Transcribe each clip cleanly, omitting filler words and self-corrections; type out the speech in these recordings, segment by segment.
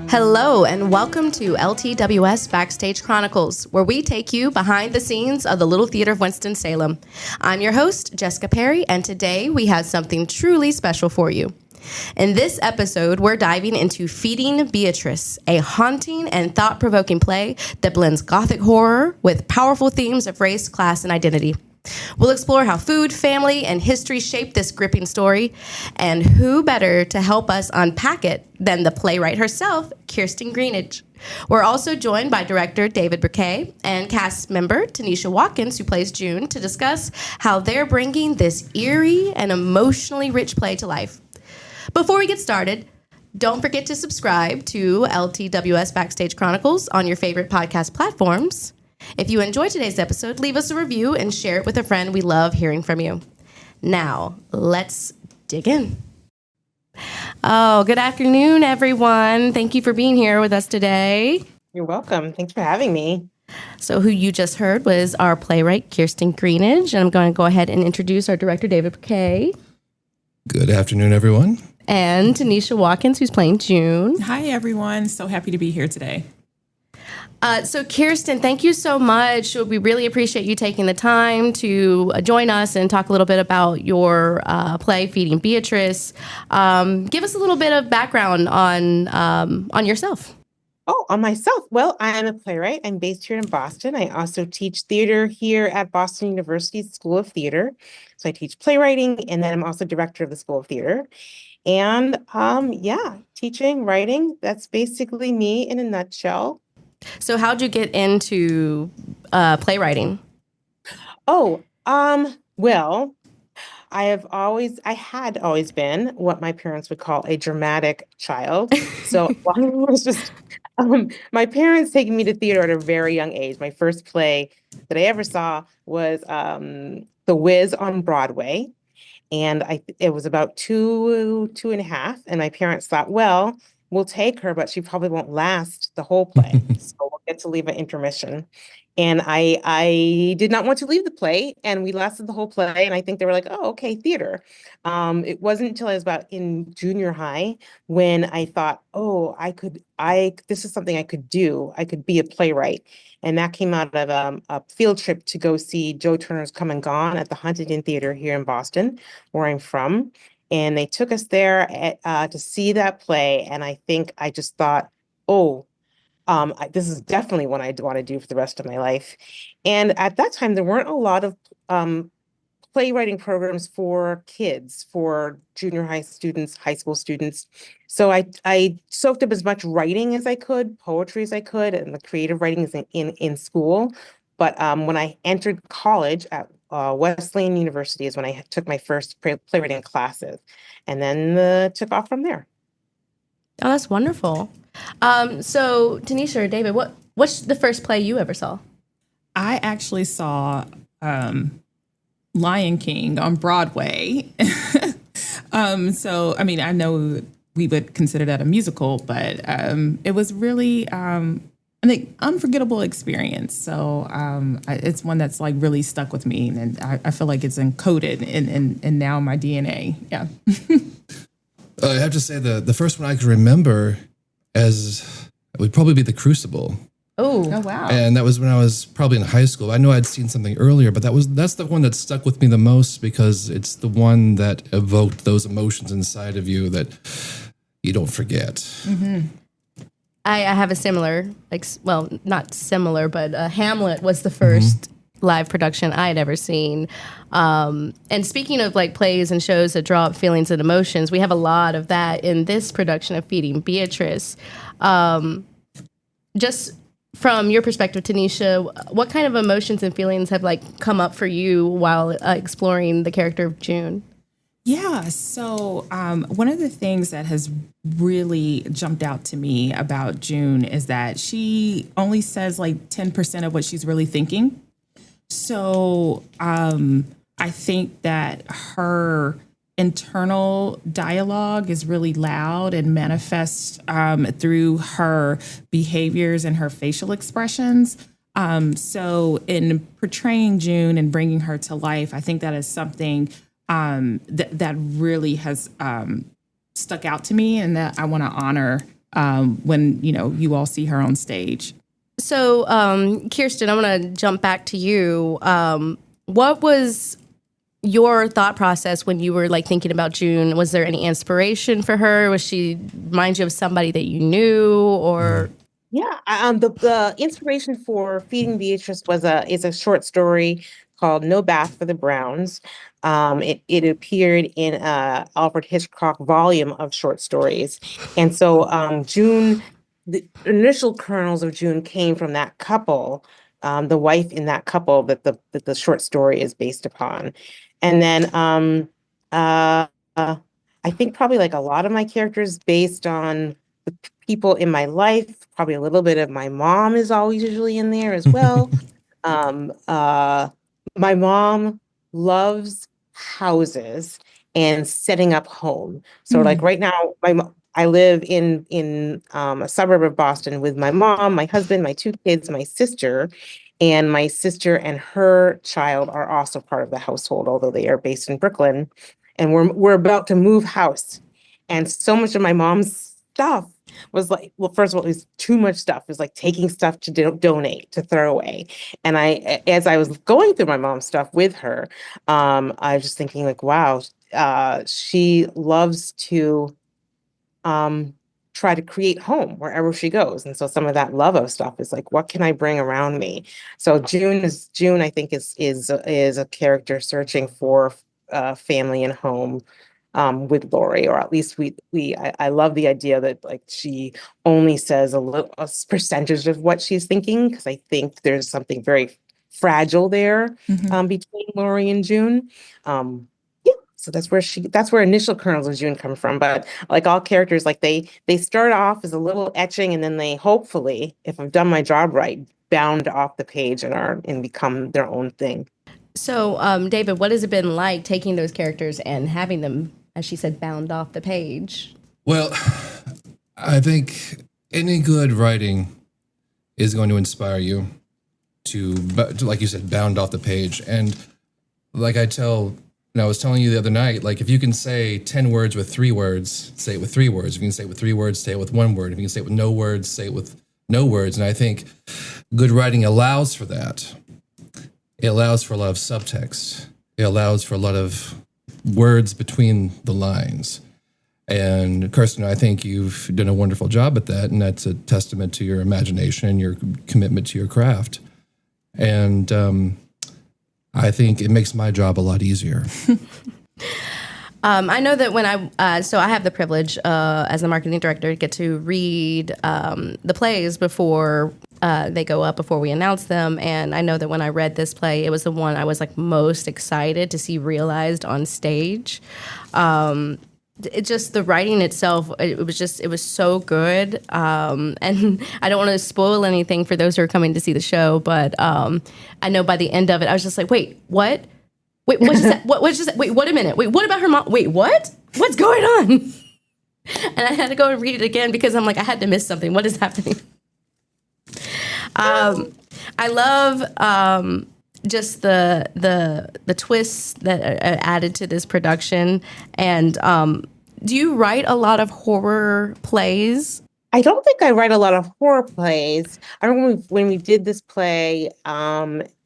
Hello and welcome to LTWS Backstage Chronicles, where we take you behind the scenes of the Little Theater of Winston-Salem. I'm your host, Jessica Perry, and today we have something truly special for you. In this episode, we're diving into Feeding Beatrice, a haunting and thought-provoking play that blends gothic horror with powerful themes of race, class, and identity. We'll explore how food, family, and history shape this gripping story, and who better to help us unpack it than the playwright herself, Kirsten Greenidge. We're also joined by director David Bricquet and cast member Tanisha Watkins, who plays June, to discuss how they're bringing this eerie and emotionally rich play to life. Before we get started, don't forget to subscribe to LTWS Backstage Chronicles on your favorite podcast platforms. If you enjoyed today's episode, leave us a review and share it with a friend. We love hearing from you. Now, let's dig in. Oh, good afternoon, everyone. Thank you for being here with us today. You're welcome. Thanks for having me. So who you just heard was our playwright, Kirsten Greenidge, and I'm going to go ahead and introduce our director, David Bricquet. Good afternoon, everyone. And Tanisha Watkins, who's playing June. Hi, everyone. So happy to be here today. So Kirsten, thank you so much. We really appreciate you taking the time to join us and talk a little bit about your play, Feeding Beatrice. Give us a little bit of background on yourself. Oh, on myself. Well, I'm a playwright. I'm based here in Boston. I also teach theater here at Boston University School of Theater. So I teach playwriting, and then I'm also director of the School of Theater. And teaching, writing, that's basically me in a nutshell. So how'd you get into playwriting? Well, I had always been what my parents would call a dramatic child. So while I was just, my parents taking me to theater at a very young age. My first play that I ever saw was The Wiz on Broadway. And it was about two and a half. And my parents thought, well, we'll take her, but she probably won't last the whole play. So we'll get to leave an intermission. And I did not want to leave the play, and we lasted the whole play. And I think they were like, oh, okay, theater. It wasn't until I was about in junior high when I thought, this is something I could do. I could be a playwright. And that came out of a field trip to go see Joe Turner's Come and Gone at the Huntington Theater here in Boston, where I'm from. And they took us there to see that play. And I think I just thought, this is definitely what I want to do for the rest of my life. And at that time, there weren't a lot of playwriting programs for kids, for junior high students, high school students. So I soaked up as much writing as I could, poetry as I could, and the creative writing is in school. But when I entered college at Wesleyan University is when I took my first playwriting classes, and then took off from there. Oh, that's wonderful. So Tanisha or David, what's the first play you ever saw? I actually saw Lion King on Broadway. I know we would consider that a musical, but it was really an unforgettable experience. So it's one that's like really stuck with me, and I feel like it's encoded in now my DNA. Yeah. I have to say the first one I can remember would probably be The Crucible. Oh, wow. And that was when I was probably in high school. I know I'd seen something earlier, but that's the one that stuck with me the most because it's the one that evoked those emotions inside of you that you don't forget. Mm-hmm. I have a similar, not similar, but Hamlet was the first live production I had ever seen. And speaking of like plays and shows that draw up feelings and emotions, we have a lot of that in this production of Feeding Beatrice. Just from your perspective, Tanisha, what kind of emotions and feelings have come up for you while exploring the character of June? Yeah, so one of the things that has really jumped out to me about June is that she only says 10% of what she's really thinking. So I think that her internal dialogue is really loud and manifests through her behaviors and her facial expressions. So in portraying June and bringing her to life, I think that is something that really has stuck out to me and that I want to honor when you all see her on stage. So, Kirsten, I'm going to jump back to you. What was your thought process when you were like thinking about June? Was there any inspiration for her? Was she remind you of somebody that you knew, or? Yeah, the inspiration for Feeding Beatrice is a short story called No Bath for the Browns. It appeared in Alfred Hitchcock volume of short stories, and so June, the initial kernels of June came from that couple, the wife in that couple that the short story is based upon, and then uh, I think probably like a lot of my characters based on the people in my life. Probably a little bit of my mom is always usually in there as well. Um, uh, my mom loves houses and setting up home. So like right now, I live in a suburb of Boston with my mom, my husband, my two kids, my sister. And my sister and her child are also part of the household, although they are based in Brooklyn. And we're about to move house. And so much of my mom's stuff was like, well, first of all, it was too much stuff. It was like taking stuff to donate, to throw away. And as I was going through my mom's stuff with her, I was just thinking like, wow, she loves to try to create home wherever she goes. And so some of that love of stuff is like, what can I bring around me? So June, I think is a character searching for family and home with Lori, or at least I love the idea that like she only says a percentage of what she's thinking, because I think there's something very fragile there between Lori and June. Yeah, so that's where initial kernels of June come from. But like all characters, like they start off as a little etching, and then they hopefully, if I've done my job right, bound off the page and become their own thing. So, David, what has it been like taking those characters and having them, as she said, bound off the page? Well, I think any good writing is going to inspire you to, like you said, bound off the page. And like I was telling you the other night, like if you can say 10 words with 3 words, say it with 3 words. If you can say it with 3 words, say it with 1 word. If you can say it with no words, say it with no words. And I think good writing allows for that. It allows for a lot of subtext. It allows for a lot of words between the lines. And Kirsten, I think you've done a wonderful job at that, and that's a testament to your imagination and your commitment to your craft. And I think it makes my job a lot easier. I know that when I have the privilege as the marketing director to get to read the plays before they go up, before we announce them. And I know that when I read this play, it was the one I was like most excited to see realized on stage. It just, the writing itself, it was so good. And I don't want to spoil anything for those who are coming to see the show, but I know by the end of it, I was just like, wait, what? Wait, what's that? What's just? Wait, what a minute. Wait, what about her mom? Wait, what? What's going on? And I had to go and read it again because I'm like, I had to miss something. What is happening? I love just the twists that are added to this production. And do you write a lot of horror plays? I don't think I write a lot of horror plays. I remember when we did this play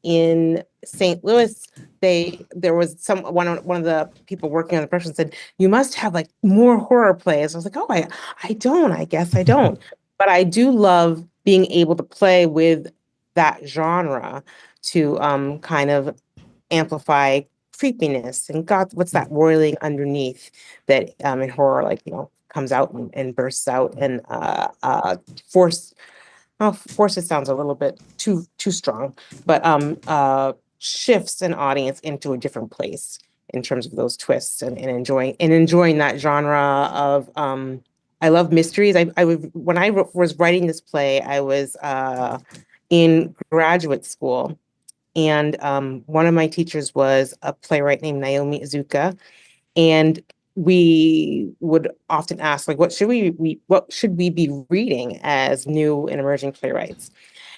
in St. Louis, there was one of the people working on the production said, you must have like more horror plays. I was like, oh, I don't, I guess I don't. But I do love being able to play with that genre to kind of amplify creepiness and God, what's that roiling underneath that in horror, like, comes out and bursts out, and forces sounds a little bit too strong, but shifts an audience into a different place in terms of those twists and enjoying that genre of I love mysteries. When I was writing this play, I was in graduate school, and one of my teachers was a playwright named Naomi Izuka, and we would often ask, like, what should we be reading as new and emerging playwrights?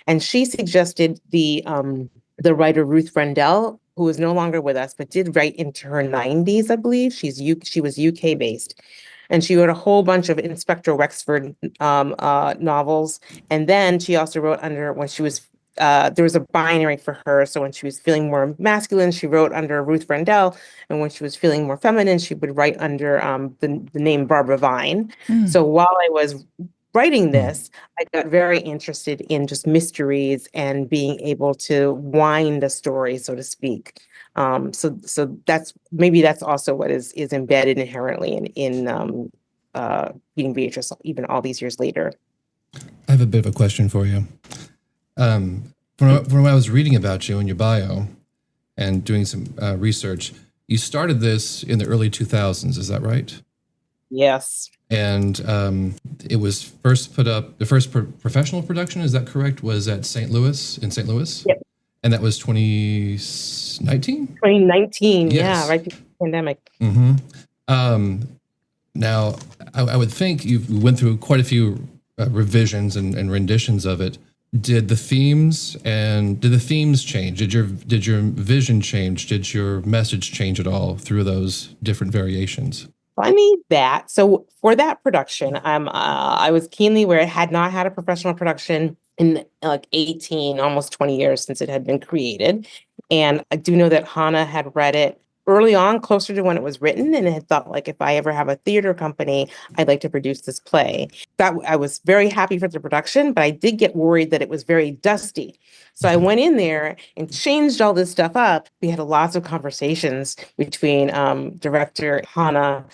And she suggested the writer Ruth Rendell, who is no longer with us, but did write into her 90s, I believe. She was UK based. And she wrote a whole bunch of Inspector Wexford novels. And then she also wrote under when she was there was a binary for her. So when she was feeling more masculine, she wrote under Ruth Rendell. And when she was feeling more feminine, she would write under the name Barbara Vine. So while I was writing this, I got very interested in just mysteries and being able to wind a story, so to speak. So that's also what is embedded inherently in Feeding Beatrice, even all these years later. I have a bit of a question for you. From when I was reading about you in your bio and doing some research, you started this in the early 2000s, is that right? Yes. And it was first put up, the first professional production, is that correct, was at St. Louis, in St. Louis? Yep. And that was 2019? 2019, Yes. yeah, right before the pandemic. Now, I would think you went through quite a few revisions and renditions of it. Did the themes change? Did your vision change? Did your message change at all through those different variations? Funny that. So for that production, I was keenly aware it had not had a professional production in like 18, almost 20 years since it had been created. And I do know that Hannah had read it early on, closer to when it was written, and had thought, like, if I ever have a theater company, I'd like to produce this play. That I was very happy for the production, but I did get worried that it was very dusty. So I went in there and changed all this stuff up. We had lots of conversations between director Hannah,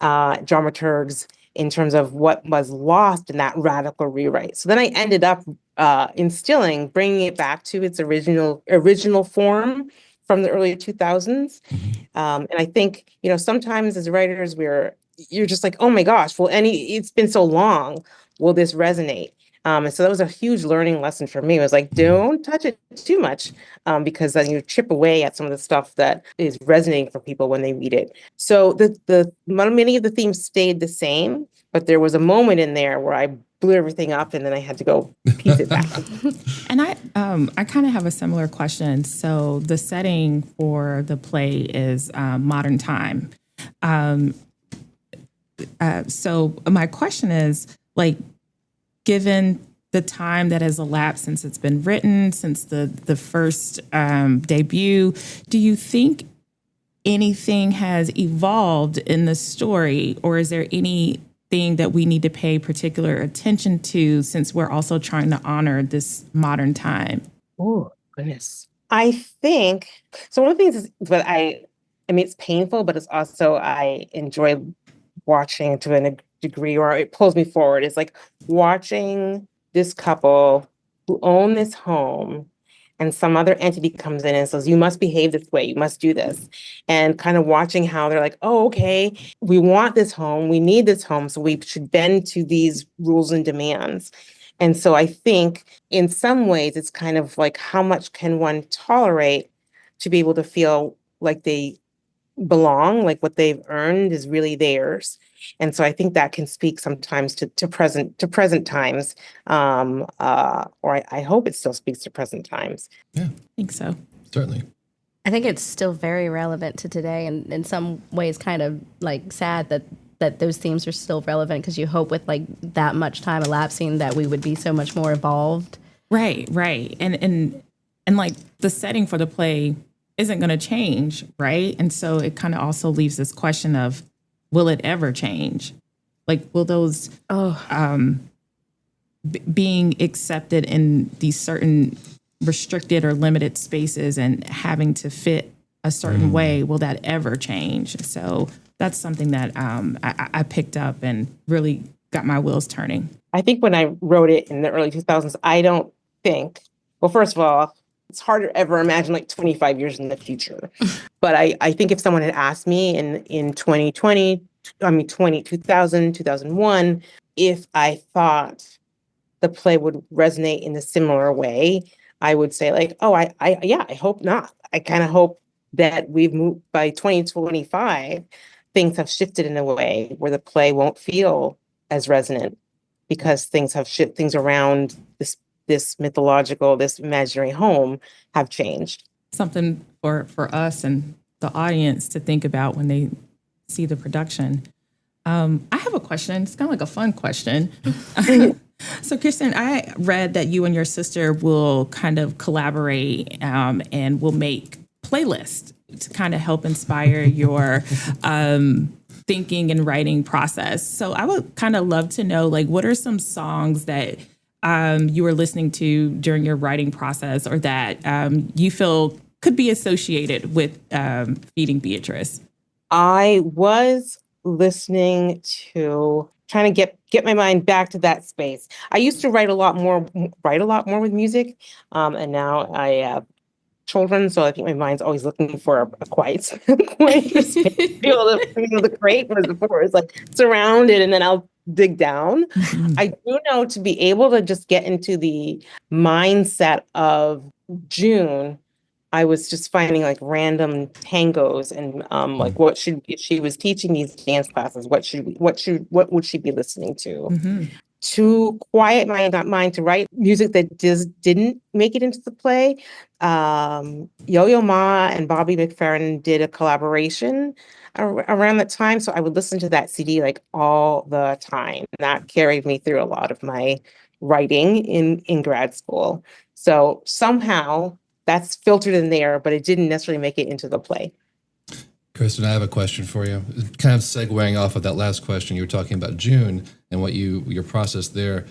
dramaturgs, in terms of what was lost in that radical rewrite. So then I ended up bringing it back to its original form from the early 2000s. And I think, sometimes as writers, you're just like, oh my gosh, it's been so long. Will this resonate? And so that was a huge learning lesson for me. It was like, don't touch it too much, because then you chip away at some of the stuff that is resonating for people when they read it. So many of the themes stayed the same, but there was a moment in there where I blew everything up, and then I had to go piece it back. And I kind of have a similar question. So the setting for the play is modern time. So my question is, like, given the time that has elapsed since it's been written, since the first debut, do you think anything has evolved in the story, or is there anything that we need to pay particular attention to, since we're also trying to honor this modern time? Oh, goodness. I think, so one of the things is that I mean, it's painful, but it's also, I enjoy watching to a degree, or it pulls me forward. It's like watching this couple who own this home, and some other entity comes in and says, you must behave this way, you must do this. And kind of watching how they're like, oh, okay, we want this home, we need this home, so we should bend to these rules and demands. And so I think in some ways it's kind of like, how much can one tolerate to be able to feel like they belong, like what they've earned is really theirs. And so I think that can speak sometimes to present times, or I hope it still speaks to present times. Yeah, I think so. Certainly. I think it's still very relevant to today, and in some ways kind of like sad that those themes are still relevant, because you hope with like that much time elapsing that we would be so much more evolved. Right. And like the setting for the play isn't going to change, right? And so it kind of also leaves this question of, will it ever change? Like, will those being accepted in these certain restricted or limited spaces and having to fit a certain way, will that ever change? So that's something that I picked up and really got my wheels turning. I think when I wrote it in the early 2000s, I don't think, well, first of all, it's hard to ever imagine like 25 years in the future. But I think if someone had asked me in 2020, 2001, if I thought the play would resonate in a similar way, I would say like, oh, I hope not. I kind of hope that we've moved by 2025, things have shifted in a way where the play won't feel as resonant, because things have shifted, things around this mythological, this imaginary home have changed. Something for us and the audience to think about when they see the production. I have a question. It's kind of like a fun question. So, Kirsten, I read that you and your sister will kind of collaborate and will make playlists to kind of help inspire your thinking and writing process. So I would kind of love to know, like, what are some songs that you were listening to during your writing process or that you feel could be associated with Feeding Beatrice? I was listening to trying to get my mind back to that space. I used to write a lot more with music, and now I have children, so I think my mind's always looking for a quiet space to be able to create. Whereas before it's like surrounded, and then I'll dig down. I do know to be able to just get into the mindset of June. I was just finding like random tangos and like if she was teaching these dance classes, what would she be listening to? To quiet my mind to write music that just didn't make it into the play. Yo-Yo Ma and Bobby McFerrin did a collaboration around that time, so I would listen to that CD like all the time. That carried me through a lot of my writing in grad school. So somehow that's filtered in there, but it didn't necessarily make it into the play. Kirsten, I have a question for you. Kind of segueing off of that last question, you were talking about June and what your process there.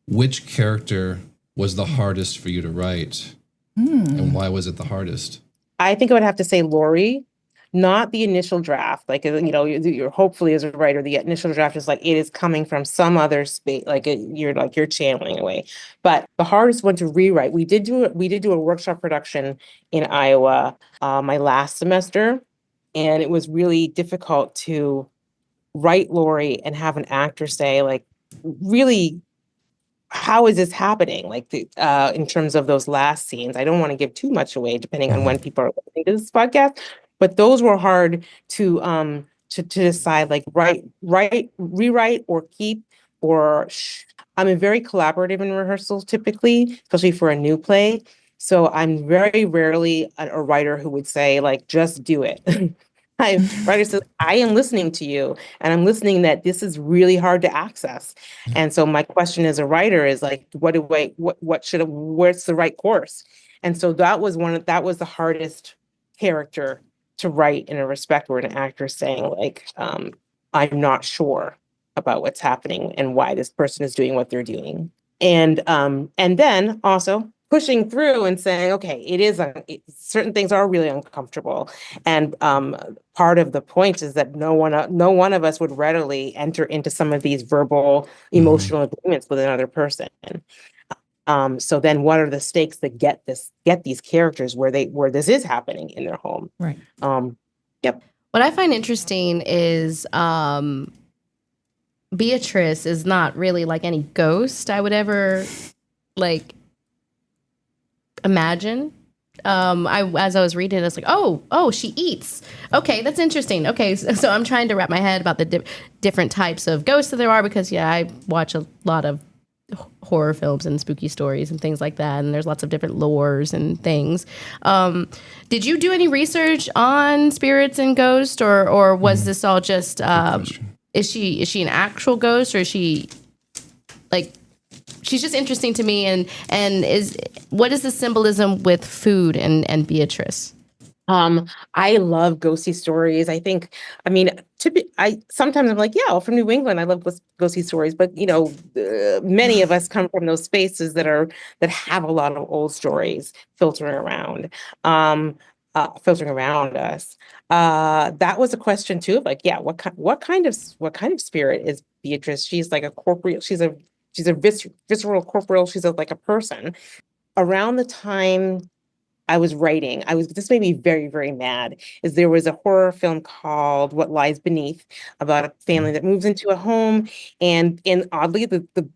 Which character was the hardest for you to write, and why was it the hardest? I think I would have to say Lori, not the initial draft. Like, you're hopefully as a writer, the initial draft is like it is coming from some other space, you're channeling away. But the hardest one to rewrite, we did do a workshop production in Iowa my last semester, and it was really difficult to write Lori and have an actor say, like, really, how is this happening? Like, in terms of those last scenes, I don't want to give too much away, depending on when people are listening to this podcast. But those were hard to decide, like, rewrite or keep or. I'm a very collaborative in rehearsals, typically, especially for a new play. So I'm very rarely a writer who would say, like, just do it. Writer says, I am listening to you, and I'm listening that this is really hard to access. And so my question as a writer is like, what's the right course? And so that was the hardest character to write, in a respect where an actor is saying, like, I'm not sure about what's happening and why this person is doing what they're doing. And then also pushing through and saying, okay, certain things are really uncomfortable. And part of the point is that no one of us would readily enter into some of these verbal, emotional agreements with another person. So then what are the stakes that get these characters where this is happening in their home? Right. Yep. What I find interesting is Beatrice is not really like any ghost I would ever like imagine. As I was reading it, it's like, oh, she eats. Okay, that's interesting. Okay, so I'm trying to wrap my head about the different types of ghosts that there are, because I watch a lot of horror films and spooky stories and things like that, and there's lots of different lores and things. Did you do any research on spirits and ghosts, or was this all just is she an actual ghost, or is she like, she's just interesting to me, and what is the symbolism with food and Beatrice? I love ghosty stories. Sometimes I'm like, yeah, from New England, I love ghosty stories, but many of us come from those spaces that have a lot of old stories filtering around us. That was a question too, of like, yeah, what kind of spirit is Beatrice? She's like a corporeal. She's a visceral corporeal. She's like a person. Around the time I was writing, this made me very, very mad, is there was a horror film called What Lies Beneath, about a family that moves into a home, and oddly the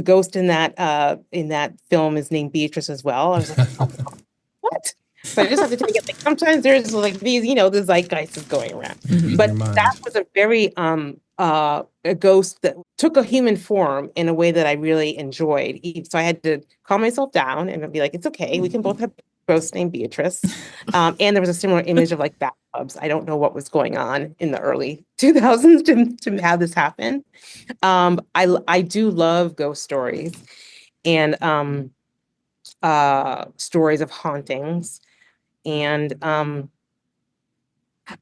ghost in that film is named Beatrice as well. I was like, oh, what? So I just have to take it, like, sometimes there's like these, the zeitgeist is going around. But that was a very a ghost that took a human form in a way that I really enjoyed. So I had to calm myself down and be like, it's okay, we can both have ghost named Beatrice. And there was a similar image of like bathtubs. I don't know what was going on in the early 2000s to have this happen. I do love ghost stories and stories of hauntings. And I'm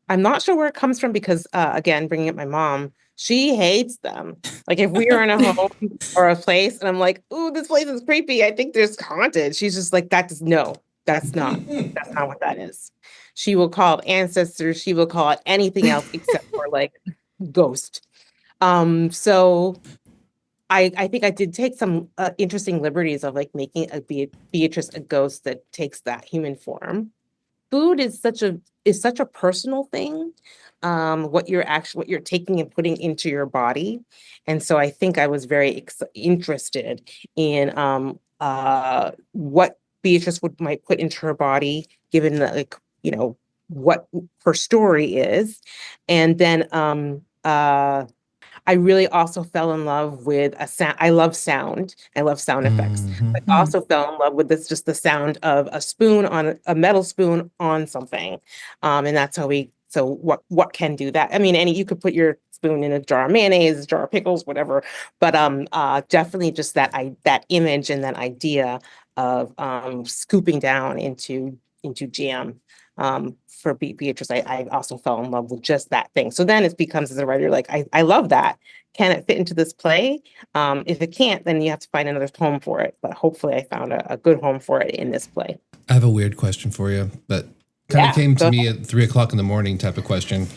not sure where it comes from because, again, bringing up my mom, she hates them. Like if we are in a home or a place and I'm like, "Ooh, this place is creepy. I think there's haunted." She's just like, no, that's not what that is." She will call it ancestors. She will call it anything else except for like ghost. So I think I did take some interesting liberties of like making a Beatrice a ghost that takes that human form. Food is such a personal thing, what you're taking and putting into your body. And so I think I was very interested in what Beatrice might put into her body, given that, like, what her story is. And then I really also fell in love with a sound. I love sound. I love sound effects. I also fell in love with just the sound of a metal spoon on something. And that's how so what can do that? I mean, you could put your spoon in a jar of mayonnaise, a jar of pickles, whatever. But definitely just that image and that idea of scooping down into jam. For Beatrice, I also fell in love with just that thing. So then it becomes, as a writer, like, I love that. Can it fit into this play? If it can't, then you have to find another home for it. But hopefully I found a good home for it in this play. I have a weird question for you that kind of came to me at 3:00 in the morning type of question.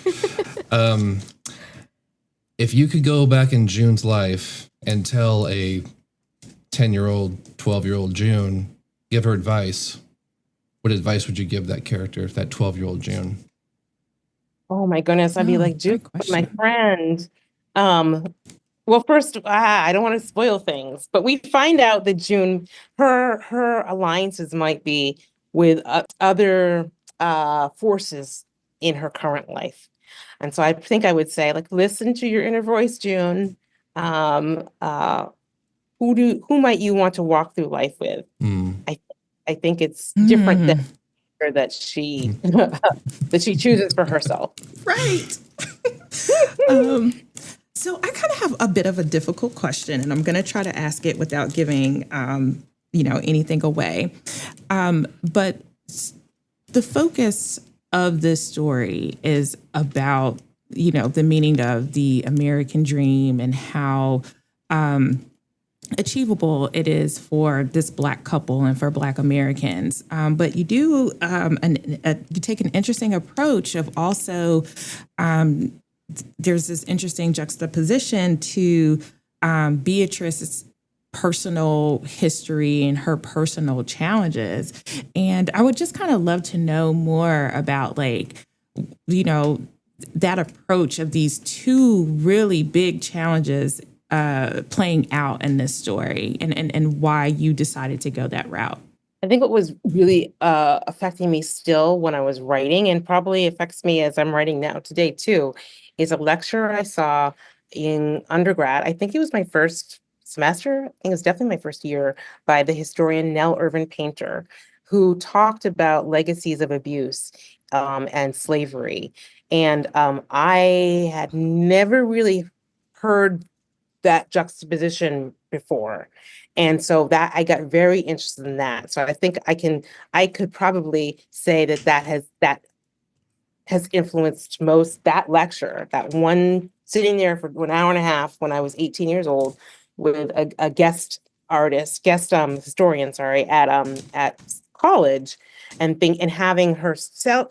If you could go back in June's life and tell a 10-year-old, 12-year-old June, give her advice, what advice would you give that character, that 12-year-old June? Oh my goodness. I'd be like, June, my friend. Well, first, I don't want to spoil things, but we find out that June, her alliances might be with other forces in her current life. And so I think I would say, like, listen to your inner voice, June. Who might you want to walk through life with? I think it's different than that she that she chooses for herself. Right. So I kind of have a bit of a difficult question, and I'm going to try to ask it without giving, anything away. But the focus of this story is about, the meaning of the American dream and how achievable it is for this Black couple and for Black Americans. But you do you take an interesting approach of also there's this interesting juxtaposition to Beatrice's personal history and her personal challenges. And I would just kind of love to know more about, like, that approach of these two really big challenges playing out in this story and why you decided to go that route. I think what was really affecting me still when I was writing, and probably affects me as I'm writing now today too, is a lecture I saw in undergrad. I think it was my first semester. I think it was definitely my first year, by the historian Nell Irvin Painter, who talked about legacies of abuse and slavery. And I had never really heard that juxtaposition before. And so that I got very interested in that. So I think I could probably say that has influenced that lecture, that one, sitting there for an hour and a half when I was 18 years old with a guest historian, at college, and having her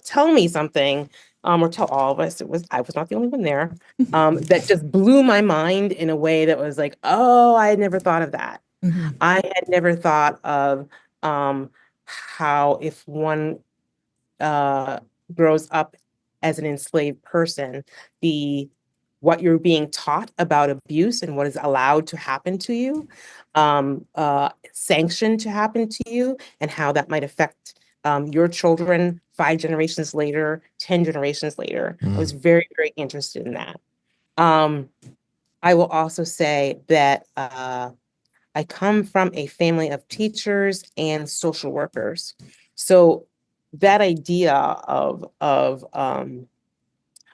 tell me something, or tell all of us, I was not the only one there, that just blew my mind in a way that was like, oh, I had never thought of that. Mm-hmm. I had never thought of how, if one grows up as an enslaved person, what you're being taught about abuse and what is allowed to happen to you, sanctioned to happen to you, and how that might affect your children 5 generations later, 10 generations later. I was very, very interested in that. I will also say that I come from a family of teachers and social workers. So that idea of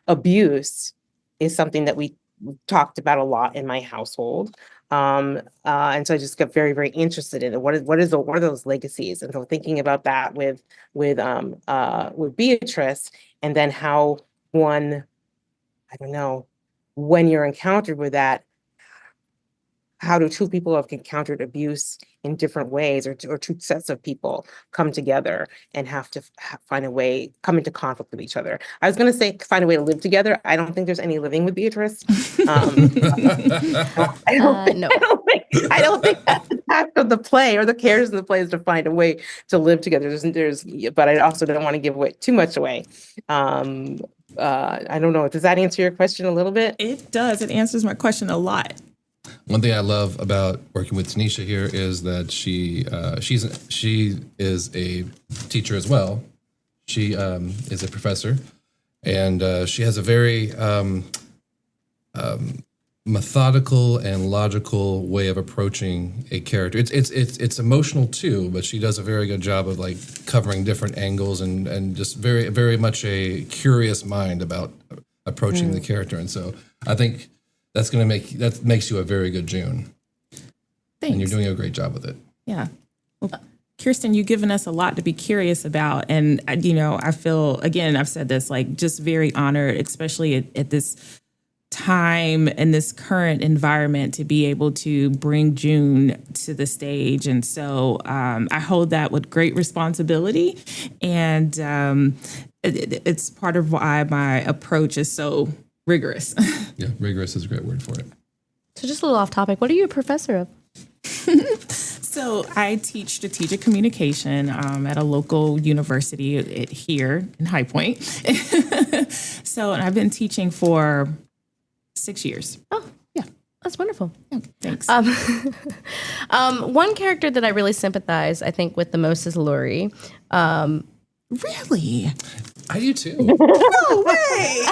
abuse is something that we talked about a lot in my household. And so I just got very, very interested in it. What are those legacies? And so thinking about that with Beatrice, and then how one, I don't know, when you're encountered with that, how do two people have encountered abuse in different ways, or two sets of people come together and have to find a way, come into conflict with each other? I was going to say find a way to live together. I don't think there's any living with Beatrice. No. I don't think that's the task of the play or the characters in the play is to find a way to live together. But I also don't want to give away too much away. I don't know. Does that answer your question a little bit? It does. It answers my question a lot. One thing I love about working with Tanisha here is that she is a teacher as well. She is a professor, and she has a very methodical and logical way of approaching a character. It's emotional too, but she does a very good job of like covering different angles and just very, very much a curious mind about approaching the character. And so I think that makes you a very good June. Thanks. And you're doing a great job with it. Yeah. Well, Kirsten, you've given us a lot to be curious about. And, I feel, again, I've said this, like just very honored, especially at this time and this current environment, to be able to bring June to the stage. And so I hold that with great responsibility. And it's part of why my approach is so rigorous. Yeah, rigorous is a great word for it. So just a little off topic. What are you a professor of? So I teach strategic communication at a local university here in High Point. So and I've been teaching for 6 years. Oh, Yeah. that's wonderful. Yeah, thanks. One character that I really sympathize, I think, with the most is Lori. Really? I do too. No way.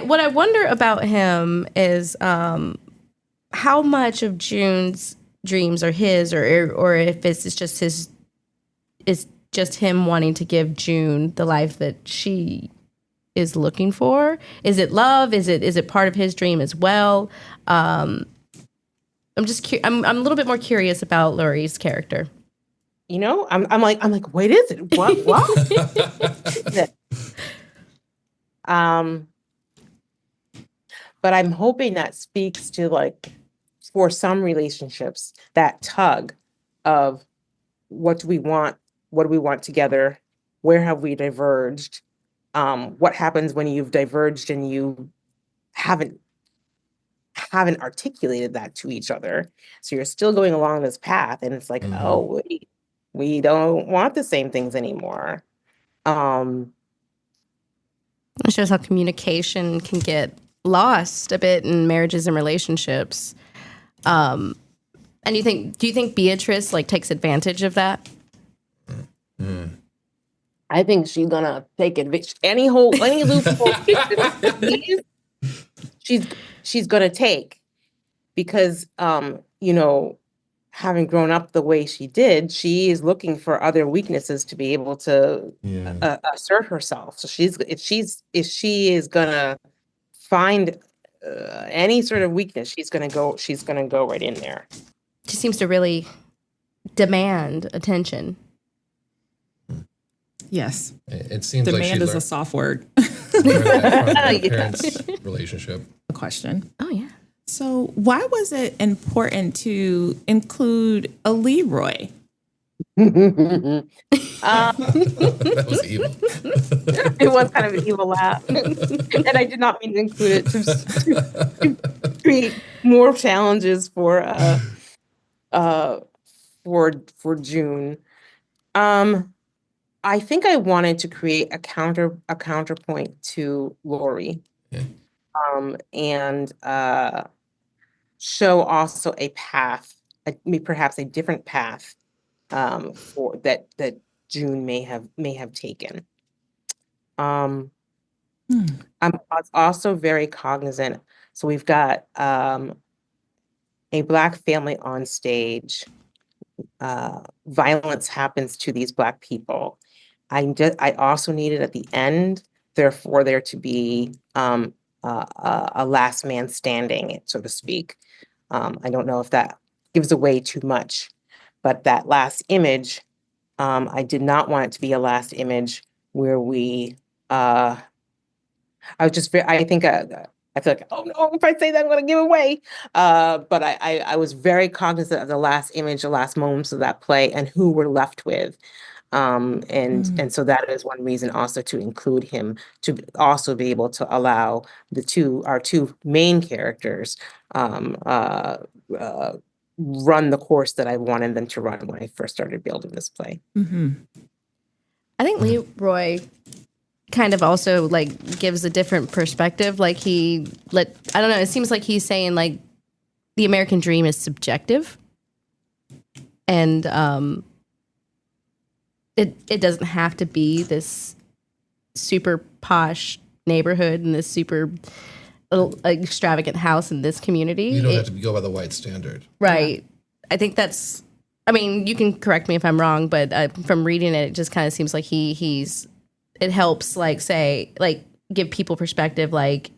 What I wonder about him is how much of June's dreams are his, or if it's just him wanting to give June the life that she is looking for. Is it love? Is it part of his dream as well? I'm I'm a little bit more curious about Lori's character. I'm like, wait, is it? What? But I'm hoping that speaks to, like, for some relationships, that tug of what do we want together? Where have we diverged? What happens when you've diverged and you haven't articulated that to each other? So you're still going along this path, and it's like, oh, wait, we don't want the same things anymore. It shows how communication can get lost a bit in marriages and relationships. And do you think Beatrice takes advantage of that? I think she's gonna take advantage any loophole she's gonna take, because having grown up the way she did, she is looking for other weaknesses to be able to assert herself. So if she is gonna find any sort of weakness, she's gonna go right in there. She seems to really demand attention. Yes. It seems Demand like is a soft word. learned that from her parents' relationship. A question. Oh, yeah. So why was it important to include a Leroy? That was evil. It was kind of an evil laugh. And I did not mean to include it to create more challenges for June. I think I wanted to create a counterpoint to Lori. Yeah. And show also a path, perhaps a different path for that June may have taken. I'm also very cognizant. So we've got a Black family on stage, violence happens to these Black people. I also needed at the end, therefore, there to be a last man standing, so to speak. I don't know if that gives away too much, but that last image, I did not want it to be a last image where we, I was just very, I think, I feel like, oh no, if I say that, I'm going to give away. But I was very cognizant of the last image, the last moments of that play and who we're left with. And so that is one reason also to include him, to also be able to allow our two main characters, run the course that I wanted them to run when I first started building this play. I think Leroy kind of also like gives a different perspective. Like I don't know, it seems like he's saying like the American dream is subjective, and it doesn't have to be this super posh neighborhood and this super extravagant house in this community. You don't have to go by the white standard. Right. Yeah. I think that's, I mean, you can correct me if I'm wrong, but from reading it, it just kind of seems like it helps like say, like give people perspective. Like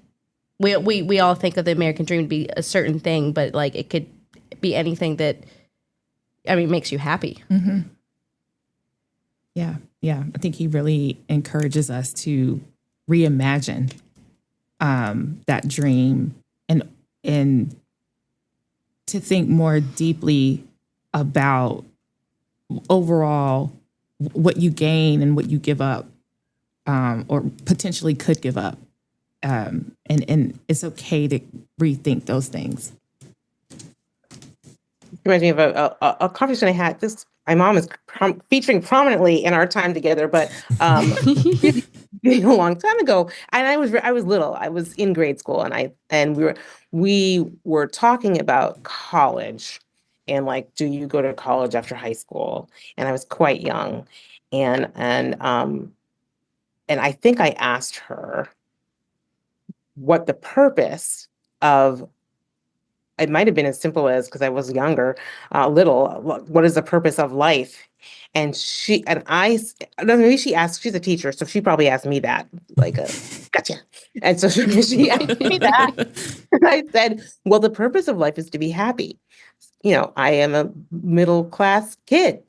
we all think of the American dream to be a certain thing, but like it could be anything that, I mean, makes you happy. Mm-hmm. Yeah. I think he really encourages us to reimagine that dream and to think more deeply about overall what you gain and what you give up, or potentially could give up. And it's okay to rethink those things. Reminds me of a conversation I had. My mom is featuring prominently in our time together, but really a long time ago. And I was little. I was in grade school, and we were talking about college, and like, do you go to college after high school? And I was quite young, and I think I asked her what the purpose of. It might have been as simple as, because I was younger, what is the purpose of life? And maybe she asked, she's a teacher, so she probably asked me that, like, gotcha. And so she asked me that. And I said, well, the purpose of life is to be happy. I am a middle class kid.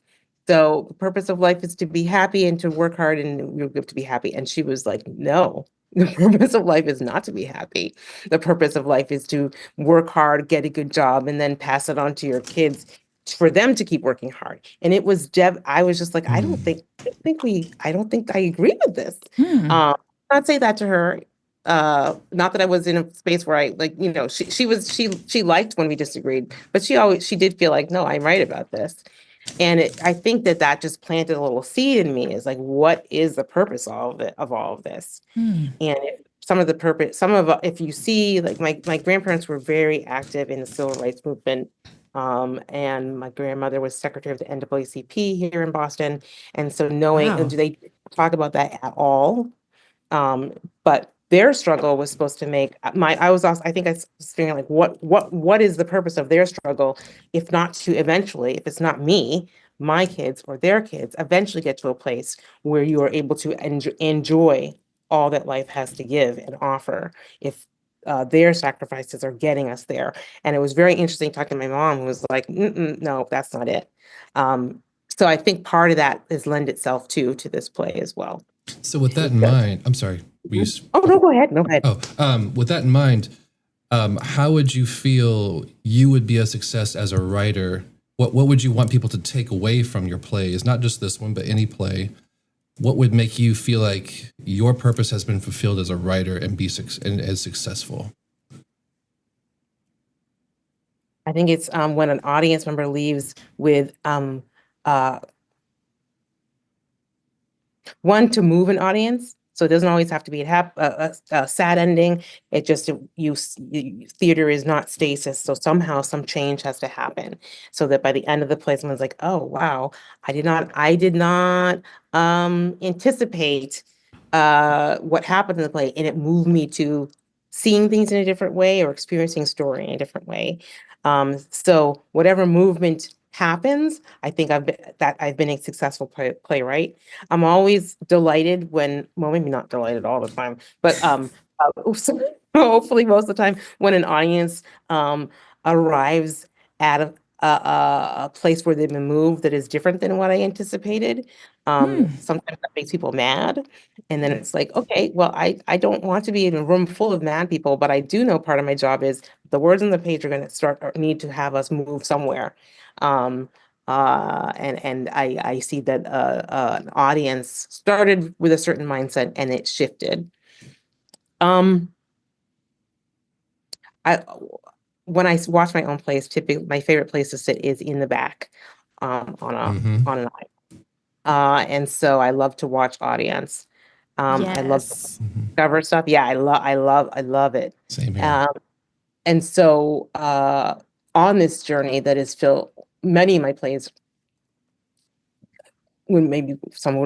So the purpose of life is to be happy and to work hard and you have to be happy. And she was like, no. The purpose of life is not to be happy. The purpose of life is to work hard, get a good job, and then pass it on to your kids for them to keep working hard. And it was I was just like, I don't think I agree with this. Not say that to her. Not that I was in a space where she liked when we disagreed, but she did feel like, no, I'm right about this. And I think that just planted a little seed in me, is like, what is the purpose of all of this? And if you see, like my grandparents were very active in the civil rights movement. And my grandmother was secretary of the NAACP here in Boston. And so do they talk about that at all? But their struggle was supposed to make I was feeling like, what is the purpose of their struggle, if not to eventually, if it's not me, my kids or their kids eventually get to a place where you are able to enjoy all that life has to give and offer, if their sacrifices are getting us there. And it was very interesting talking to my mom, who was like, no, that's not it. So I think part of that has lend itself to this play as well. So with that in mind, I'm sorry. Oh, no, go ahead. No, go ahead. With that in mind, how would you feel you would be a success as a writer? What would you want people to take away from your plays? Not just this one, but any play. What would make you feel like your purpose has been fulfilled as a writer and as successful? I think it's when an audience member leaves with one, to move an audience. So it doesn't always have to be a sad ending. It just, theater is not stasis. So somehow some change has to happen, so that by the end of the play, someone's like, oh, wow, I did not anticipate what happened in the play. And it moved me to seeing things in a different way or experiencing story in a different way. So whatever movement happens, I think I've been a successful playwright. I'm always delighted well, maybe not delighted all the time, but so hopefully most of the time when an audience arrives at a place where they've been moved that is different than what I anticipated. Sometimes that makes people mad. And then it's like, okay, well, I don't want to be in a room full of mad people, but I do know part of my job is the words on the page are going to need to have us move somewhere. And I see that an audience started with a certain mindset and it shifted. I When I watch my own plays, typically my favorite place to sit is in the back, on an aisle. And so I love to watch audience. I love to Yes. discover stuff. Yeah, I love it. Same here. And so on this journey that is filled, many of my plays, when maybe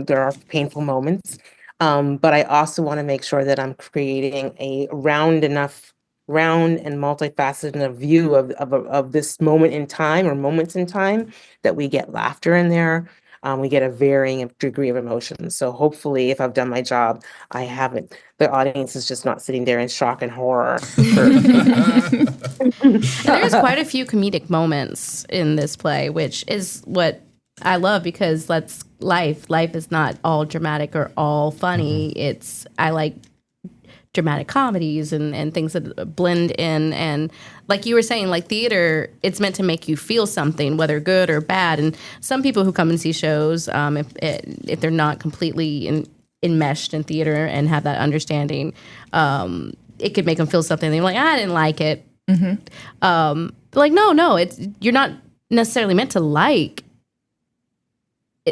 there are painful moments, but I also want to make sure that I'm creating a round and multifaceted enough view of this moment in time or moments in time that we get laughter in there. We get a varying degree of emotion. So hopefully, if I've done my job, I haven't. The audience is just not sitting there in shock and horror. And there's quite a few comedic moments in this play, which is what I love, because that's life. Life is not all dramatic or all funny. I like dramatic comedies and things that blend in. And like you were saying, like theater, it's meant to make you feel something, whether good or bad. And some people who come and see shows, if they're not completely enmeshed in theater and have that understanding, it could make them feel something. They're like, I didn't like it. Like, no, you're not necessarily meant to like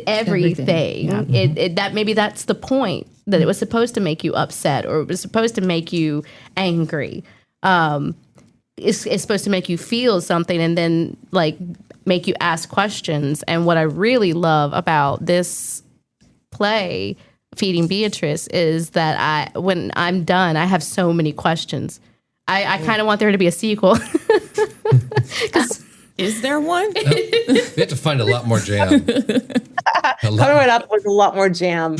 everything. Yeah. Maybe that's the point, that it was supposed to make you upset, or it was supposed to make you angry. It's supposed to make you feel something, and then like make you ask questions. And what I really love about this play, Feeding Beatrice, is that when I'm done, I have so many questions. I kind of want there to be a sequel. Is there one? We have to find a lot more jam. Coming right up with a lot more jam.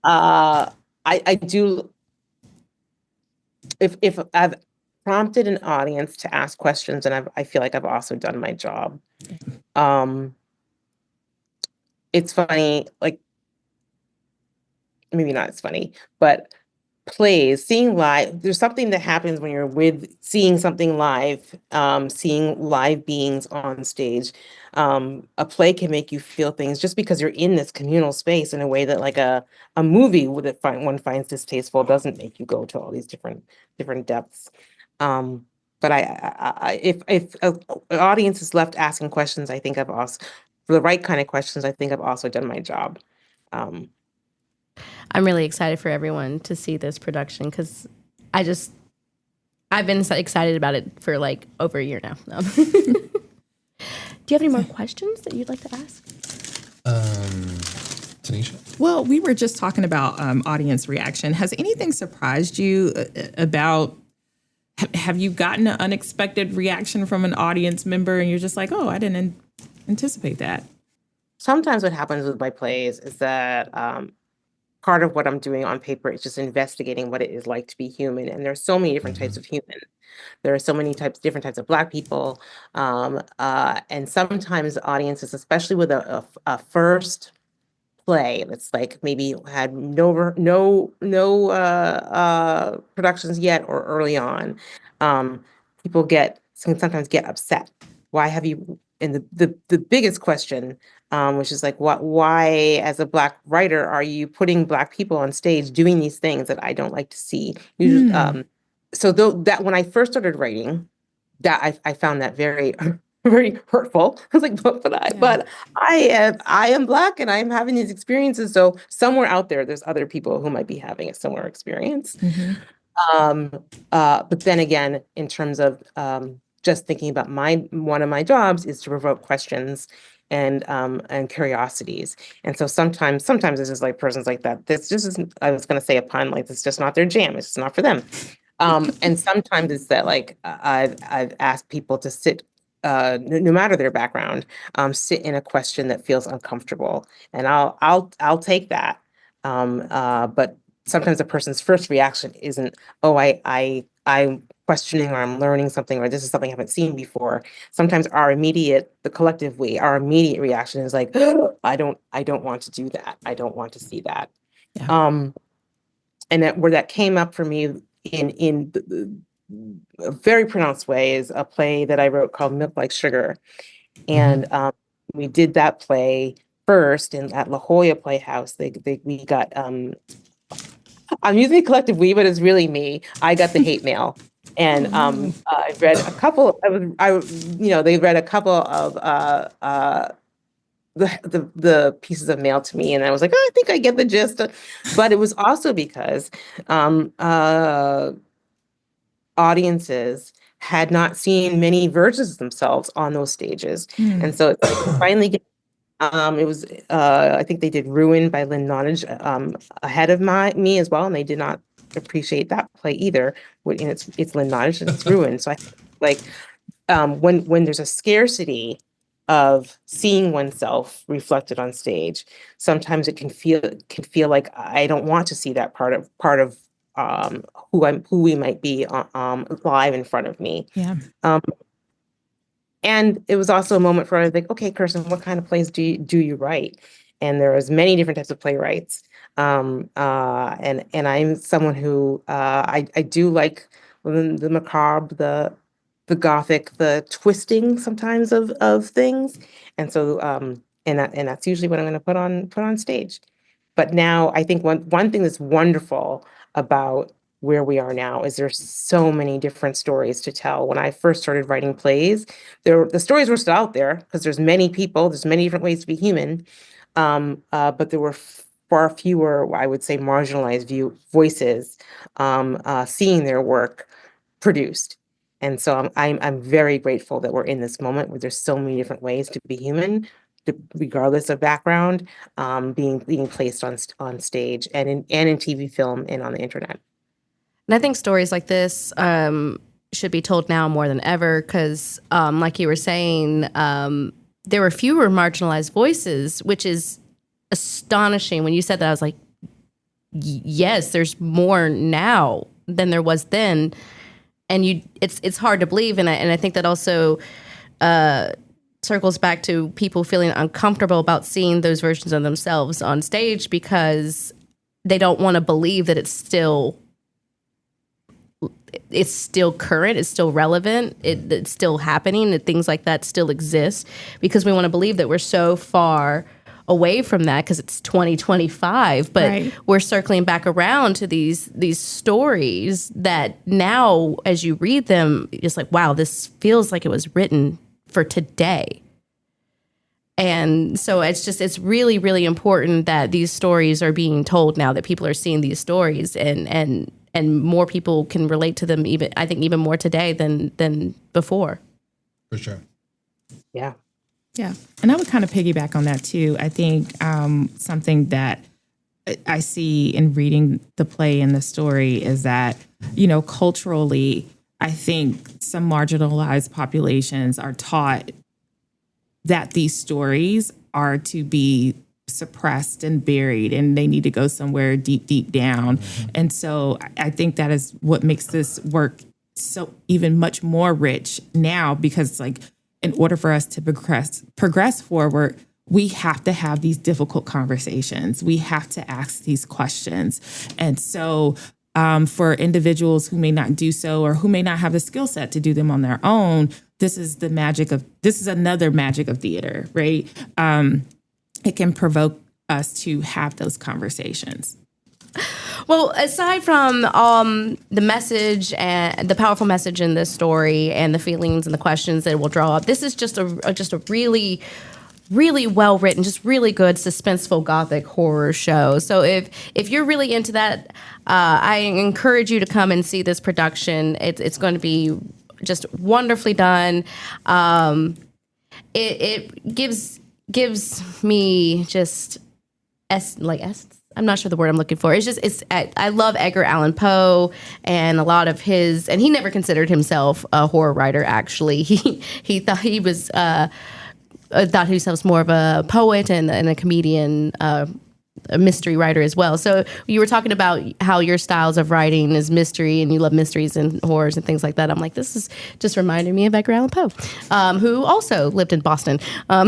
I do. If I've prompted an audience to ask questions, and I feel like I've also done my job. It's funny, like maybe not as funny, but plays, seeing live, there's something that happens when you're seeing something live, seeing live beings on stage. A play can make you feel things just because you're in this communal space in a way that like a movie one finds distasteful doesn't make you go to all these different depths. But if an audience is left asking questions, I think I've also, for the right kind of questions, I think I've also done my job. I'm really excited for everyone to see this production, because I've been excited about it for like over a year now. Do you have any more questions that you'd like to ask? Tanisha? Well, we were just talking about audience reaction. Has anything surprised you about, have you gotten an unexpected reaction from an audience member and you're just like, oh, I didn't anticipate that? Sometimes what happens with my plays is that part of what I'm doing on paper is just investigating what it is like to be human. And there's so many different types of human. There are so many different types of Black people. And sometimes audiences, especially with a first play that's like maybe had no productions yet or early on, people can sometimes get upset. Why have you, and the biggest question, which is like, why as a Black writer are you putting Black people on stage doing these things that I don't like to see? So that when I first started writing, that I found that very very hurtful. I was like, but I am Black and I'm having these experiences. So somewhere out there's other people who might be having a similar experience. But then again, in terms of just thinking about one of my jobs is to provoke questions and curiosities. And so sometimes it's just like persons like that. This just isn't, I was going to say a pun, like it's just not their jam. It's just not for them. And sometimes it's that like I've asked people to sit no matter their background, sit in a question that feels uncomfortable, and I'll take that. But sometimes a person's first reaction isn't, oh, I'm questioning, or I'm learning something, or this is something I haven't seen before. Sometimes our immediate reaction is like, I don't want to do that. I don't want to see that. Yeah. And where that came up for me in a very pronounced way is a play that I wrote called Milk Like Sugar. And we did that play first at La Jolla Playhouse. We got, I'm using the collective we, but it's really me. I got the hate mail. And I read a couple, they read a couple of the pieces of mail to me, and I was like, oh, I think I get the gist. But it was also because audiences had not seen many versions of themselves on those stages. And so it's like finally it was I think they did Ruin by Lynn Nottage ahead of me as well, and they did not appreciate that play either. And it's Lynn Nottage and it's Ruin. So I like when there's a scarcity of seeing oneself reflected on stage, sometimes it can feel like I don't want to see that part of who we might be live in front of me. Yeah. And it was also a moment for I was like, okay, Kirsten, what kind of plays do you write? And there was many different types of playwrights. And I'm someone who I do like the macabre, the Gothic, the twisting sometimes of things. And so and that's usually what I'm going to put on stage. But now I think one thing that's wonderful about where we are now is there's so many different stories to tell. When I first started writing plays, the stories were still out there because there's many people, there's many different ways to be human. But there were far fewer, I would say, marginalized voices seeing their work produced. And so I'm very grateful that we're in this moment where there's so many different ways to be human, regardless of background, being placed on stage and in TV, film, and on the internet. And I think stories like this should be told now more than ever because, like you were saying, there were fewer marginalized voices, which is astonishing. When you said that, I was like, yes, there's more now than there was then. And it's hard to believe. And I think that also circles back to people feeling uncomfortable about seeing those versions of themselves on stage because they don't want to believe that it's still current, it's still relevant, it's still happening, and things like that still exist because we want to believe that we're so far away from that because it's 2025, but right. We're circling back around to these stories that now, as you read them, it's like, wow, this feels like it was written for today. And so it's really, really important that these stories are being told now, that people are seeing these stories and more people can relate to them even more today than before. For sure. Yeah. Yeah. And I would kind of piggyback on that too. I think something that I see in reading the play and the story is that, culturally, I think some marginalized populations are taught that these stories are to be suppressed and buried and they need to go somewhere deep, deep down. Mm-hmm. And so I think that is what makes this work so even much more rich now, because in order for us to progress forward, we have to have these difficult conversations. We have to ask these questions. And so for individuals who may not do so or who may not have the skill set to do them on their own, this is another magic of theater, right? It can provoke us to have those conversations. Well, aside from the message and the powerful message in this story and the feelings and the questions that it will draw up, this is just a really, really well written, just really good suspenseful Gothic horror show. So if you're really into that, I encourage you to come and see this production. It's going to be just wonderfly done. It gives me just essence I'm not sure the word I'm looking for. I love Edgar Allan Poe and a lot of his, and he never considered himself a horror writer. Actually, he thought he was thought himself was more of a poet and a comedian, a mystery writer as well. So you were talking about how your styles of writing is mystery, and you love mysteries and horrors and things like that. I'm like, this is just reminding me of Edgar Allan Poe, who also lived in Boston. Now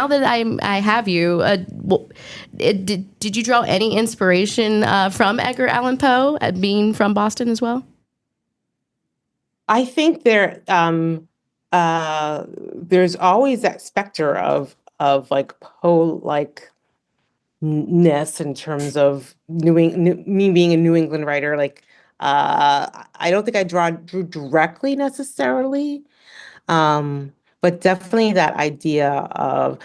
that I have you, did you draw any inspiration from Edgar Allan Poe, being from Boston as well? I think there's always that specter of like Poe ness in terms of me being a New England writer. Like I don't think I drew directly necessarily. But definitely that idea of,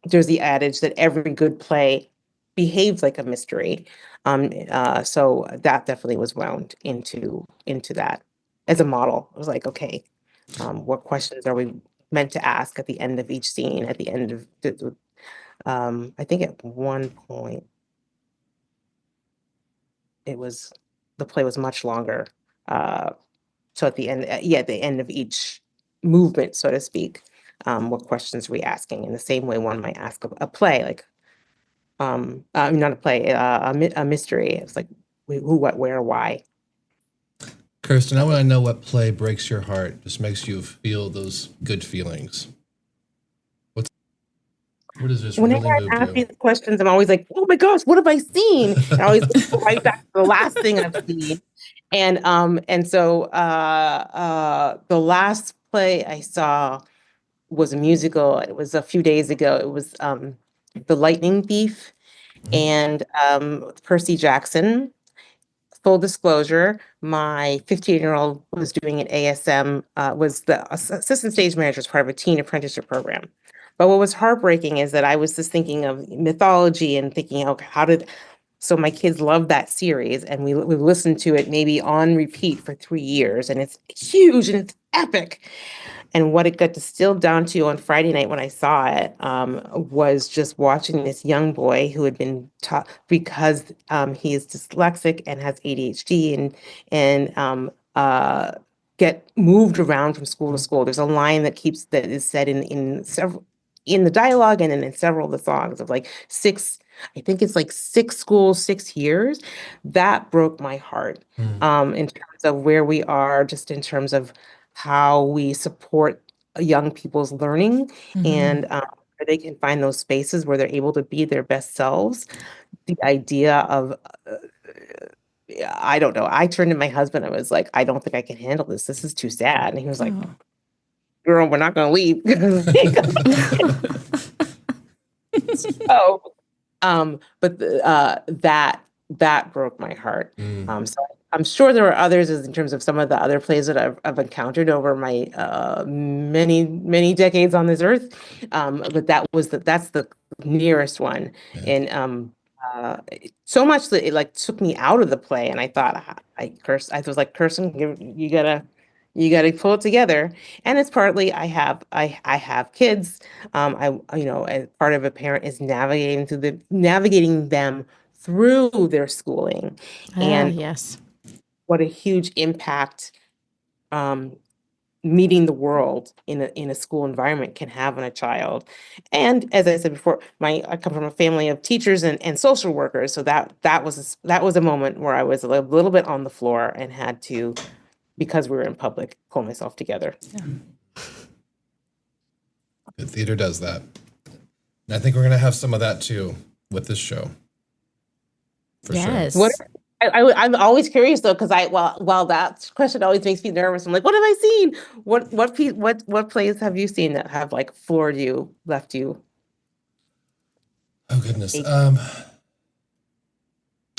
there's the adage that every good play behaves like a mystery. So that definitely was wound into that as a model. It was like, okay, what questions are we meant to ask at the end of each scene, at the end of I think at one point the play was much longer. So at the end, at the end of each movement, so to speak, what questions are we asking? In the same way one might ask a play, like, not a play, a mystery. It's like, who, what, where, why? Kirsten, I want to know what play breaks your heart, just makes you feel those good feelings. What does this Whenever really I move ask you? these questions, I'm always like, oh my gosh, what have I seen? And I always go right back to the last thing I've seen. And so the last play I saw was a musical. It was a few days ago. It was The Lightning Thief and Percy Jackson. Full disclosure, my 15-year-old was doing an ASM, was the assistant stage manager as part of a teen apprenticeship program. But what was heartbreaking is that I was just thinking of mythology and thinking, okay, so my kids love that series, and we listened to it maybe on repeat for 3 years, and it's huge and it's epic. And what it got distilled down to on Friday night when I saw it was just watching this young boy who had been taught, because he is dyslexic and has ADHD and get moved around from school to school. There's a line that is said in the dialogue and then in several of the songs of like I think it's like 6 schools, 6 years. That broke my heart in terms of where we are, just in terms of how we support young people's learning and where they can find those spaces where they're able to be their best selves. The idea of, I don't know, I turned to my husband, I was like, I don't think I can handle this. This is too sad. And he was like, girl, we're not going to leave. So, but that broke my heart. So I'm sure there are others in terms of some of the other plays that I've encountered over my many, many decades on this earth. But that's the nearest one. And so much that it like took me out of the play, and I thought I was like, Kirsten, you gotta pull it together. And it's partly I have kids. As part of a parent is navigating them through their schooling. And Yes. what a huge impact meeting the world in a school environment can have on a child. And as I said before, I come from a family of teachers and social workers, so that was a moment where I was a little bit on the floor and had to, because we were in public, pull myself together. Good theater does that. And I think we're going to have some of that too with this show. For Yes. sure. I'm always curious though, because while that question always makes me nervous, I'm like, what have I seen? What plays have you seen that have like floored you, left you? Oh goodness. I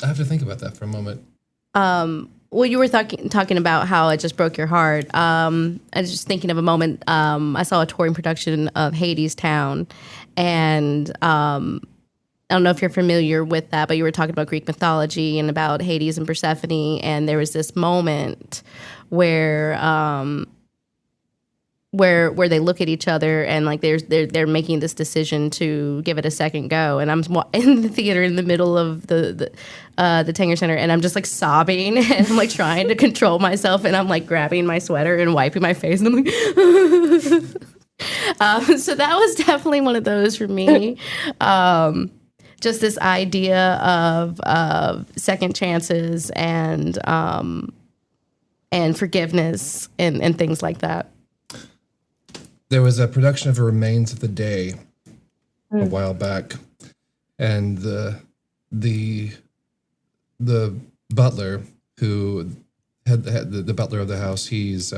have to think about that for a moment. Well, you were talking about how it just broke your heart. I was just thinking of a moment. I saw a touring production of Hades Town, and I don't know if you're familiar with that, but you were talking about Greek mythology and about Hades and Persephone, and there was this moment where where they look at each other and like they're making this decision to give it a second go, and I'm in the theater in the middle of the Tanger Center, and I'm just like sobbing, and I'm like trying to control myself, and I'm like grabbing my sweater and wiping my face, and I'm like so that was definitely one of those for me. Just this idea of second chances and forgiveness and things like that. There was a production of A Remains of the Day a while back, and the butler who had the butler of the house, he's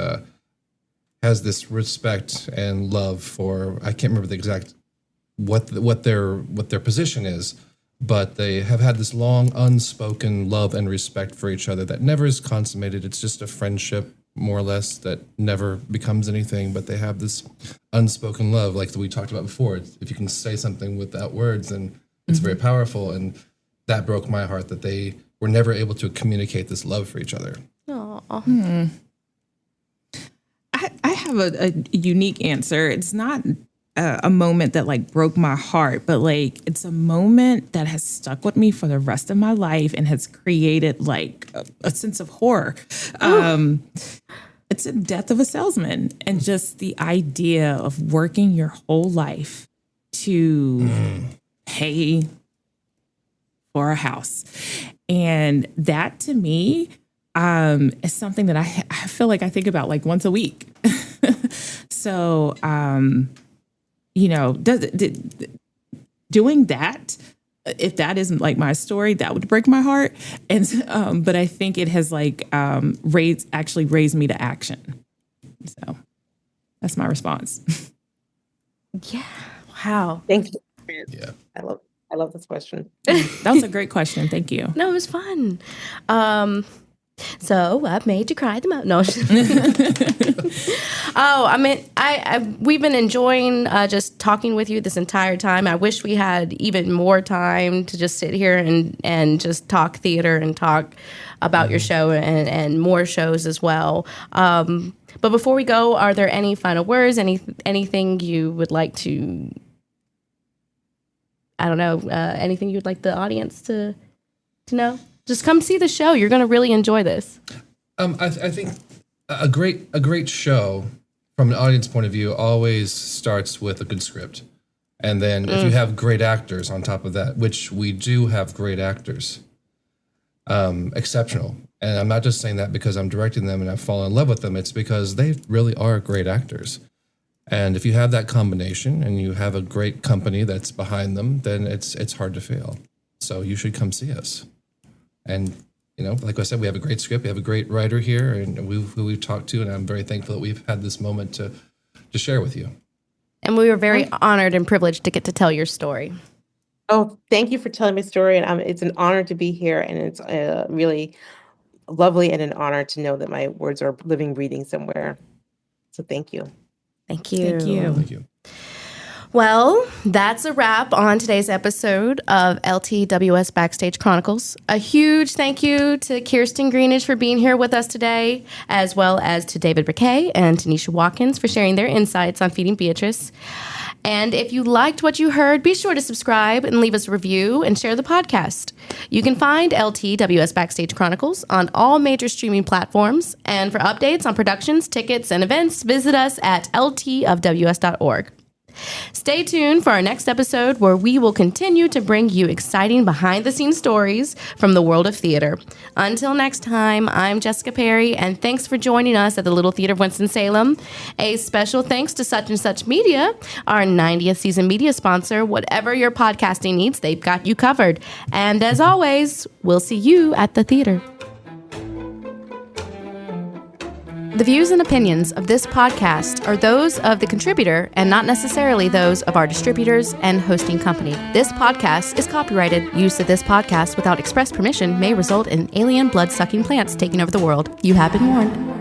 has this respect and love for, I can't remember the exact what their position is, but they have had this long unspoken love and respect for each other that never is consummated. It's just a friendship, more or less, that never becomes anything, but they have this unspoken love, like we talked about before. If you can say something without words, then it's very powerful, and that broke my heart that they were never able to communicate this love for each other. Aww. I have a unique answer. It's not a moment that like broke my heart, but like it's a moment that has stuck with me for the rest of my life and has created like a sense of horror. It's the death of a salesman, and just the idea of working your whole life to pay for a house. And that to me is something that I feel like I think about like once a week. So, doing that, if that isn't like my story, that would break my heart. And but I think it has like raised me to action. So that's my response. Yeah. Wow. Thank you. Yeah. I love this question. That was a great question. Thank you. No, it was fun. So I've made you cry the most. No. We've been enjoying just talking with you this entire time. I wish we had even more time to just sit here and just talk theater and talk about your show and more shows as well. But before we go, are there any final words? Anything you would like to? I don't know. Anything you'd like the audience to know? Just come see the show. You're going to really enjoy this. I think a great show from an audience point of view always starts with a good script. And then if you have great actors on top of that, which we do have great actors, exceptional. And I'm not just saying that because I'm directing them and I've fallen in love with them. It's because they really are great actors. And if you have that combination and you have a great company that's behind them, then it's hard to fail. So you should come see us. And, like I said, we have a great script. We have a great writer here and who we've talked to. And I'm very thankful that we've had this moment to share with you. And we were very honored and privileged to get to tell your story. Oh, thank you for telling my story. And it's an honor to be here. And it's really lovely and an honor to know that my words are living, breathing somewhere. So thank you. Thank you. Thank you. Thank you. Well, that's a wrap on today's episode of LTWS Backstage Chronicles. A huge thank you to Kirsten Greenidge for being here with us today, as well as to David Bricquet and Tanisha Watkins for sharing their insights on Feeding Beatrice. And if you liked what you heard, be sure to subscribe and leave us a review and share the podcast. You can find LTWS Backstage Chronicles on all major streaming platforms. And for updates on productions, tickets, and events, visit us at ltofws.org. Stay tuned for our next episode where we will continue to bring you exciting behind-the-scenes stories from the world of theater. Until next time, I'm Jessica Perry, and thanks for joining us at the Little Theater of Winston-Salem. A special thanks to Such and Such Media, our 90th season media sponsor. Whatever your podcasting needs, they've got you covered. And as always, we'll see you at the theater. The views and opinions of this podcast are those of the contributor and not necessarily those of our distributors and hosting company. This podcast is copyrighted. Use of this podcast without express permission may result in alien blood-sucking plants taking over the world. You have been warned.